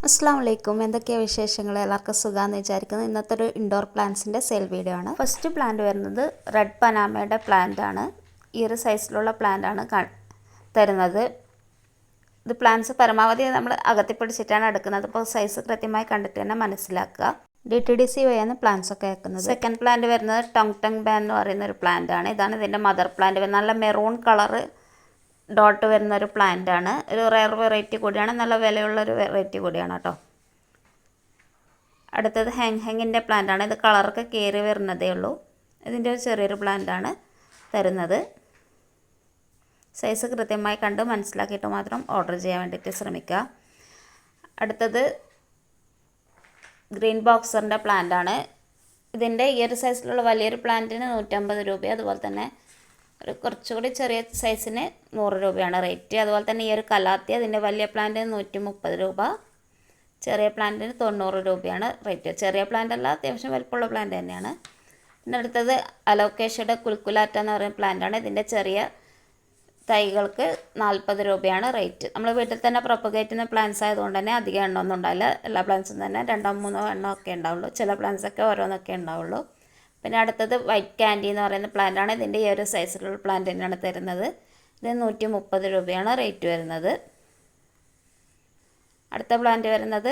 അസ്സാം വലൈക്കും. എന്തൊക്കെയാണ് വിശേഷങ്ങൾ? എല്ലാവർക്കും സുഖമാണെന്ന് വിചാരിക്കുന്നു. ഇന്നത്തെ ഒരു ഇൻഡോർ പ്ലാന്റ്സിൻ്റെ സെയിൽ വീഡിയോ ആണ്. ഫസ്റ്റ് പ്ലാന്റ് വരുന്നത് റെഡ് പനാമയുടെ പ്ലാന്റ് ആണ്. ഈ ഒരു സൈസിലുള്ള പ്ലാന്റ് ആണ് തരുന്നത്. ഇത് പ്ലാന്റ്സ് പരമാവധി നമ്മൾ അകത്തി പിടിച്ചിട്ടാണ് എടുക്കുന്നത്. അപ്പോൾ സൈസ് കൃത്യമായി കണ്ടിട്ട് തന്നെ മനസ്സിലാക്കുക. DTDC വഴിയാണ് പ്ലാന്റ്സ് ഒക്കെ വെക്കുന്നത്. സെക്കൻഡ് പ്ലാന്റ് വരുന്നത് ടങ് ബാൻ എന്ന് പറയുന്ന ഒരു പ്ലാന്റ് ആണ്. ഇതാണ് ഇതിൻ്റെ മദർ പ്ലാന്റ്. നല്ല മെറൂൺ കളറ് ഡോട്ട് വരുന്ന ഒരു പ്ലാന്റ് ആണ്. ഒരു റെയർ വെറൈറ്റി കൂടിയാണ്, നല്ല വിലയുള്ളൊരു വെറൈറ്റി കൂടിയാണ് കേട്ടോ. അടുത്തത് ഹെങ്ങിൻ്റെ പ്ലാന്റ് ആണ്. ഇത് കളറൊക്കെ കയറി വരുന്നതേ ഉള്ളൂ. ഇതിൻ്റെ ഒരു ചെറിയൊരു പ്ലാന്റ് ആണ് തരുന്നത്. സൈസ് കൃത്യമായി കണ്ട് മനസ്സിലാക്കിയിട്ട് മാത്രം ഓർഡർ ചെയ്യാൻ വേണ്ടിയിട്ട് ശ്രമിക്കുക. അടുത്തത് ഗ്രീൻ ബോക്സറിൻ്റെ പ്ലാന്റ് ആണ്. ഇതിൻ്റെ ഈ ഒരു സൈസിലുള്ള വലിയൊരു പ്ലാന്റിന് 150 രൂപ, അതുപോലെ തന്നെ ഒരു കുറച്ചുകൂടി ചെറിയ സൈസിന് 100 രൂപയാണ് റേറ്റ്. അതുപോലെ തന്നെ ഈ ഒരു കലാത്തി, അതിൻ്റെ വലിയ പ്ലാന്റിന് 130 രൂപ, ചെറിയ പ്ലാന്റിന് 90 രൂപയാണ് റേറ്റ്. ചെറിയ പ്ലാന്റ് അല്ല, അത്യാവശ്യം വലുപ്പമുള്ള പ്ലാന്റ് തന്നെയാണ്. പിന്നെ അടുത്തത് അലോക്കേഷ്യയുടെ കുൽക്കുലാറ്റ എന്ന് പറയുന്ന പ്ലാന്റാണ്. ഇതിൻ്റെ ചെറിയ തൈകൾക്ക് 40 രൂപയാണ് റേറ്റ്. നമ്മൾ വീട്ടിൽ തന്നെ പ്രൊപ്പഗേറ്റ് ചെയ്യുന്ന പ്ലാന്റ്സ് ആയതുകൊണ്ട് തന്നെ അധികം എണ്ണമൊന്നും ഉണ്ടാവില്ല. എല്ലാ പ്ലാന്റ്സും തന്നെ 2-3 എണ്ണം ഒക്കെ ഉണ്ടാവുള്ളൂ. ചില പ്ലാന്റ്സൊക്കെ ഓരോന്നൊക്കെ ഉണ്ടാവുള്ളൂ. പിന്നെ അടുത്തത് വൈറ്റ് ക്യാൻഡി എന്ന് പറയുന്ന പ്ലാന്റാണ്. ഇതിൻ്റെ ഈ ഒരു സൈസിലുള്ള പ്ലാന്റ് തന്നെയാണ് തരുന്നത്. ഇത് 130 രൂപയാണ് റേറ്റ് വരുന്നത്. അടുത്ത പ്ലാന്റ് വരുന്നത്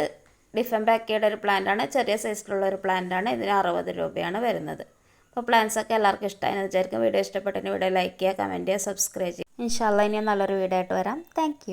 ഡിഫൻബാക്കിയുടെ ഒരു പ്ലാന്റാണ്. ചെറിയ സൈസിലുള്ള ഒരു പ്ലാന്റാണ്. ഇതിന് 60 രൂപയാണ് വരുന്നത്. അപ്പോൾ പ്ലാന്റ്സൊക്കെ എല്ലാവർക്കും ഇഷ്ടമായെന്ന് വിചാരിക്കും. വീഡിയോ ഇഷ്ടപ്പെട്ടെങ്കിൽ വീഡിയോ ലൈക്ക് ചെയ്യുക, കമൻറ്റ് ചെയ്യുക, സബ്സ്ക്രൈബ് ചെയ്യുക. ഇൻഷാ അല്ലാഹ് ഇനി നല്ലൊരു വീഡിയോ ആയിട്ട് വരാം. താങ്ക്